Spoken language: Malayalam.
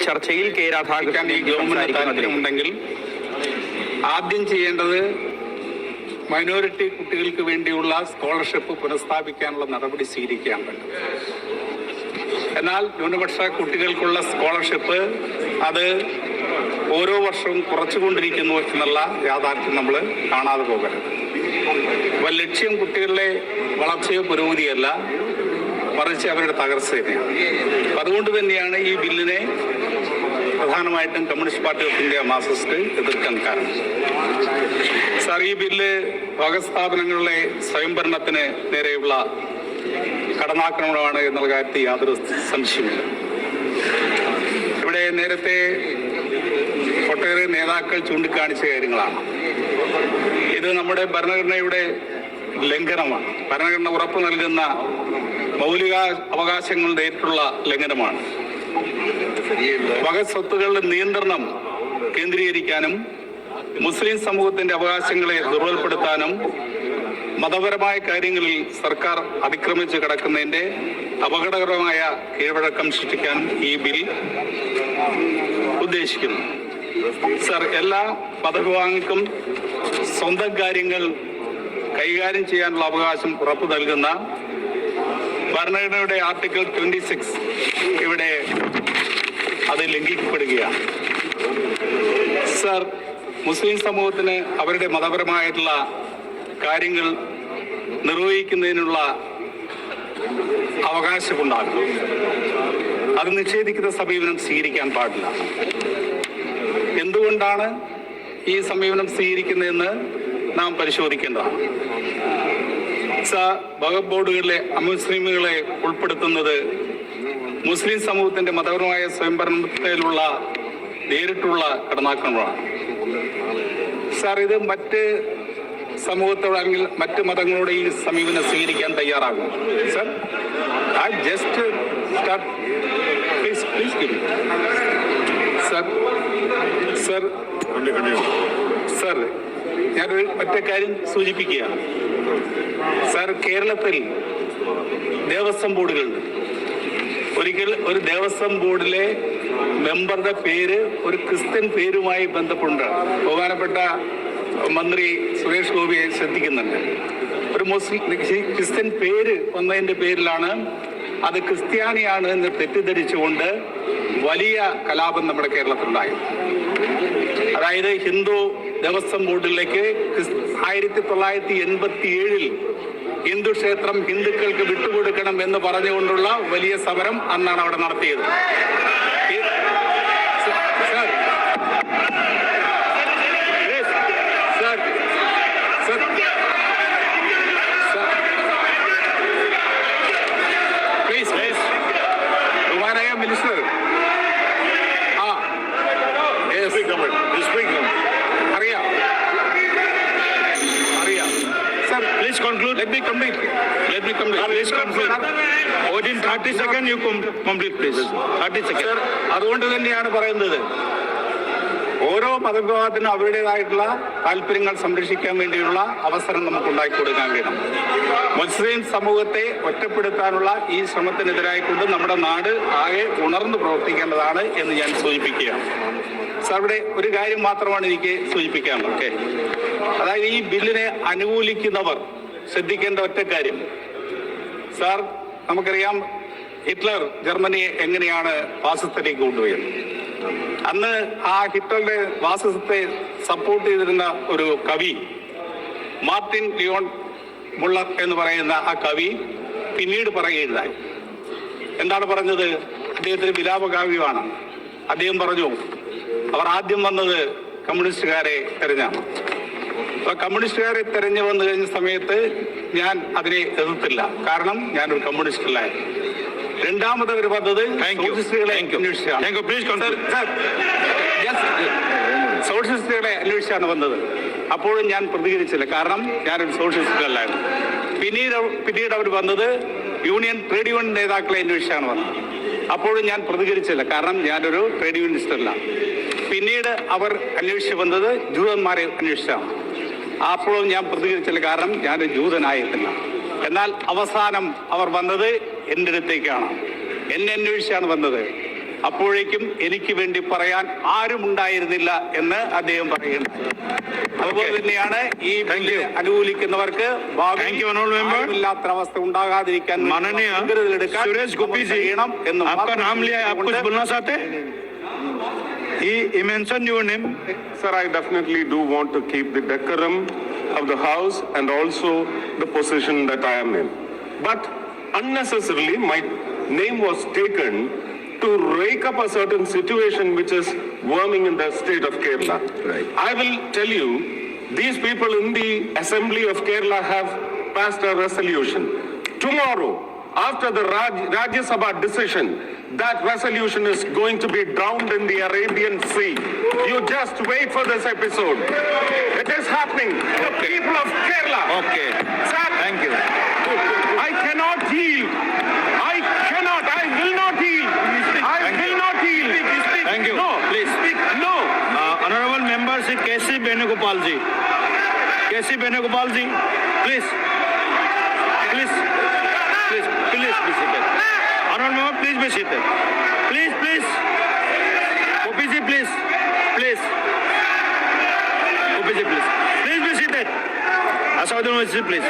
ചർച്ചയിൽ കെ രാധാകൃഷ്ണൻ ഉണ്ടെങ്കിൽ ആദ്യം ചെയ്യേണ്ടത് മൈനോറിറ്റി കുട്ടികൾക്ക് വേണ്ടിയുള്ള സ്കോളർഷിപ്പ് പുനഃസ്ഥാപിക്കാനുള്ള നടപടി സ്വീകരിക്കാൻ പറ്റും. എന്നാൽ ന്യൂനപക്ഷ കുട്ടികൾക്കുള്ള സ്കോളർഷിപ്പ് അത് ഓരോ വർഷവും കുറച്ചുകൊണ്ടിരിക്കുന്നു എന്നുള്ള യാഥാർത്ഥ്യം നമ്മൾ കാണാതെ പോകരുത്. അപ്പോൾ ലക്ഷ്യം കുട്ടികളുടെ വളർച്ചയോ പുരോഗതിയല്ല, മറിച്ച് അവരുടെ തകർച്ച തന്നെയാണ്. അതുകൊണ്ട് തന്നെയാണ് ഈ ബില്ലിനെ പ്രധാനമായിട്ടും communist party of India Marxist എതിർക്കാൻ കാരണം. സാർ, ഈ ബില്ല് വകസ്ഥാപനങ്ങളുടെ സ്വയംഭരണത്തിന് നേരെയുള്ള കടന്നാക്രമണമാണ് എന്നുള്ള കാര്യത്തിൽ യാതൊരു സംശയമില്ല. ഇവിടെ നേരത്തെ ഒട്ടേറെ നേതാക്കൾ ചൂണ്ടിക്കാണിച്ച കാര്യങ്ങളാണ്. ഇത് നമ്മുടെ ഭരണഘടനയുടെ ലംഘനമാണ്. ഭരണഘടന ഉറപ്പു നൽകുന്ന മൗലിക അവകാശങ്ങൾ നേരിട്ടുള്ള ലംഘനമാണ്. വകസ്വത്തുക്കളുടെ നിയന്ത്രണം കേന്ദ്രീകരിക്കാനും മുസ്ലിം സമൂഹത്തിന്റെ അവകാശങ്ങളെ ദുർബലപ്പെടുത്താനും മതപരമായ കാര്യങ്ങളിൽ സർക്കാർ അതിക്രമിച്ച് കിടക്കുന്നതിന്റെ അപകടകരമായ കീഴ്വഴക്കം സൃഷ്ടിക്കാനും ഈ ബിൽ ഉദ്ദേശിക്കുന്നു. സർ, എല്ലാ മതവിഭാഗങ്ങൾക്കും സ്വന്തം കാര്യങ്ങൾ കൈകാര്യം ചെയ്യാനുള്ള അവകാശം ഉറപ്പു നൽകുന്ന ഭരണഘടനയുടെ ആർട്ടിക്കിൾ 26 ഇവിടെ അത് ലംഘിക്കപ്പെടുകയാണ്. സർ, മുസ്ലിം സമൂഹത്തിന് അവരുടെ മതപരമായിട്ടുള്ള കാര്യങ്ങൾ നിർവഹിക്കുന്നതിനുള്ള അവകാശമുണ്ടാകും. അത് നിഷേധിക്കുന്ന സമീപനം സ്വീകരിക്കാൻ പാടില്ല. എന്തുകൊണ്ടാണ് ഈ സമീപനം സ്വീകരിക്കുന്നതെന്ന് നാം പരിശോധിക്കേണ്ടതാണ്. വഖഫ് ബോർഡുകളിലെ അമുസ്ലിമുകളെ ഉൾപ്പെടുത്തുന്നത് മുസ്ലിം സമൂഹത്തിന്റെ മതപരമായ സ്വയംഭരണത്തിലുള്ള നേരിട്ടുള്ള കടന്നാക്രമണമാണ്. സാർ, ഇത് മറ്റ് സമൂഹത്തോട് അല്ലെങ്കിൽ മറ്റ് മതങ്ങളോട് ഈ സമീപനം സ്വീകരിക്കാൻ തയ്യാറാകും. Sir, I just start. Please sir. Sir sir ഞാനൊരു മറ്റേ കാര്യം സൂചിപ്പിക്കുകയാണ്. സാർ, കേരളത്തിൽ ദേവസ്വം ബോർഡുകളുണ്ട്. ഒരിക്കൽ ഒരു ദേവസ്വം ബോർഡിലെ മെമ്പറുടെ പേര് ഒരു ക്രിസ്ത്യൻ പേരുമായി ബന്ധപ്പെട്ട് ബഹുമാനപ്പെട്ട മന്ത്രി സുരേഷ് ഗോപിയെ ശ്രദ്ധിക്കുന്നുണ്ട്. ഒരു മുസ്ലിം ക്രിസ്ത്യൻ പേര് വന്നതിന്റെ പേരിലാണ് അത് ക്രിസ്ത്യാനിയാണ് എന്ന് തെറ്റിദ്ധരിച്ചുകൊണ്ട് വലിയ കലാപം നമ്മുടെ കേരളത്തിലുണ്ടായി. അതായത് ഹിന്ദു ദേവസ്വം ബോർഡിലേക്ക് 1987 ഹിന്ദു ക്ഷേത്രം ഹിന്ദുക്കൾക്ക് വിട്ടുകൊടുക്കണം എന്ന് പറഞ്ഞുകൊണ്ടുള്ള വലിയ സമരം അന്നാണ് അവിടെ നടത്തിയത്. മിനിസ്റ്റർ, അറിയാം. Sir, please conclude. Let me complete. Please conclude. Within 30 seconds you complete, please. 30 seconds. Sir, അതുകൊണ്ട് തന്നെയാണ് പറയുന്നത്, ഓരോ മതവിഭാഗത്തിനും അവരുടേതായിട്ടുള്ള താല്പര്യങ്ങൾ സംരക്ഷിക്കാൻ വേണ്ടിയുള്ള അവസരം നമുക്ക് ഉണ്ടാക്കി കൊടുക്കാൻ കഴിയണം. മുസ്ലിം സമൂഹത്തെ ഒറ്റപ്പെടുത്താനുള്ള ഈ ശ്രമത്തിനെതിരായിക്കൊണ്ട് നമ്മുടെ നാട് ആകെ ഉണർന്നു പ്രവർത്തിക്കേണ്ടതാണ് എന്ന് ഞാൻ സൂചിപ്പിക്കുകയാണ്. സാർ, ഇവിടെ ഒരു കാര്യം മാത്രമാണ് എനിക്ക് സൂചിപ്പിക്കാനുള്ളത്. ഓക്കെ, അതായത് ഈ ബില്ലിനെ അനുകൂലിക്കുന്നവർ ശ്രദ്ധിക്കേണ്ട ഒറ്റ കാര്യം. സാർ, നമുക്കറിയാം ഹിറ്റ്ലർ ജർമ്മനിയെ എങ്ങനെയാണ് ഫാസിസത്തിലേക്ക് കൊണ്ടുപോയത്. അന്ന് ആ ഹിറ്റ്ലറുടെ ഫാസിസത്തെ സപ്പോർട്ട് ചെയ്തിരുന്ന ഒരു കവി മാർട്ടിൻ ലിയോൺ മുള്ളർ എന്ന് പറയുന്ന ആ കവി പിന്നീട് പറയുകയുണ്ടായി. എന്താണ് പറഞ്ഞത്? അദ്ദേഹത്തിന് വിലാപകാവ്യമാണ്. അദ്ദേഹം പറഞ്ഞു, അവർ ആദ്യം വന്നത് കമ്മ്യൂണിസ്റ്റുകാരെ തെരഞ്ഞാണ്. അപ്പൊ കമ്മ്യൂണിസ്റ്റുകാരെ തെരഞ്ഞു വന്നു കഴിഞ്ഞ സമയത്ത് ഞാൻ അതിനെ എതിർത്തില്ല, കാരണം ഞാനൊരു കമ്മ്യൂണിസ്റ്റ് അല്ലായിരുന്നു. രണ്ടാമത് അവർ വന്നത് സോഷ്യലിസ്റ്റുകളെ അന്വേഷിച്ചാണ് വന്നത്. അപ്പോഴും ഞാൻ പ്രതികരിച്ചില്ല, കാരണം ഞാനൊരു സോഷ്യലിസ്റ്റ് അല്ലായിരുന്നു. പിന്നീട് അവർ വന്നത് ട്രേഡ് യൂണിയൻ നേതാക്കളെ അന്വേഷിച്ചാണ് വന്നത്. അപ്പോഴും ഞാൻ പ്രതികരിച്ചില്ല, കാരണം ഞാനൊരു ട്രേഡ് യൂണിയനിസ്റ്റ് അല്ല. പിന്നീട് അവർ അന്വേഷിച്ച് വന്നത് ജൂതന്മാരെ അന്വേഷിച്ചാണ്. അപ്പോഴും ഞാൻ പ്രതികരിച്ചില്ല, കാരണം ഞാനൊരു ജൂതനായിട്ടില്ല. എന്നാൽ അവസാനം അവർ വന്നത് എൻ്റെ അടുത്തേക്കാണ്. എന്നെ അന്വേഷിച്ചാണ് വന്നത്. അപ്പോഴേക്കും എനിക്ക് വേണ്ടി പറയാൻ ആരുമുണ്ടായിരുന്നില്ല എന്ന് അദ്ദേഹം പറയുന്നു. അതുപോലെ തന്നെയാണ് ഈ ബില്ല് അനുകൂലിക്കുന്നവർക്ക് ഭാവിയില്ലാത്ത അവസ്ഥ ഉണ്ടാകാതിരിക്കാൻ മുൻകരുതലെടുക്കാൻ സുരേഷ് ഗോപി जी ചെയ്യണം എന്ന് आपका नाम लिया है, आप कुछ बोलना चाहते हैं? He mentioned your name. Sir, I definitely do want to keep the decorum of the house and also the position that I am in. But unnecessarily, my name was taken to rake up a certain situation which is worming in the state of Kerala. Right. I will tell you, these people in the Assembly of Kerala have passed a resolution. Tomorrow, after the Rajya Sabha decision, that resolution is going to be drowned in the Arabian Sea. You just wait for this episode. It is happening. The people of Kerala. Okay. Sir, Thank you. I cannot yield. I cannot. I will not yield. I will not yield. Thank you. No. Please. No. Honorable Member Sri K.C. Venugopal ji. K.C. Venugopal ji, please. Please. Please. Please be seated. Honorable Member, please be seated. Please, please. Gopi ji, please. Please. Gopi ji, please. Please be seated. Asauddin Owaisi, please.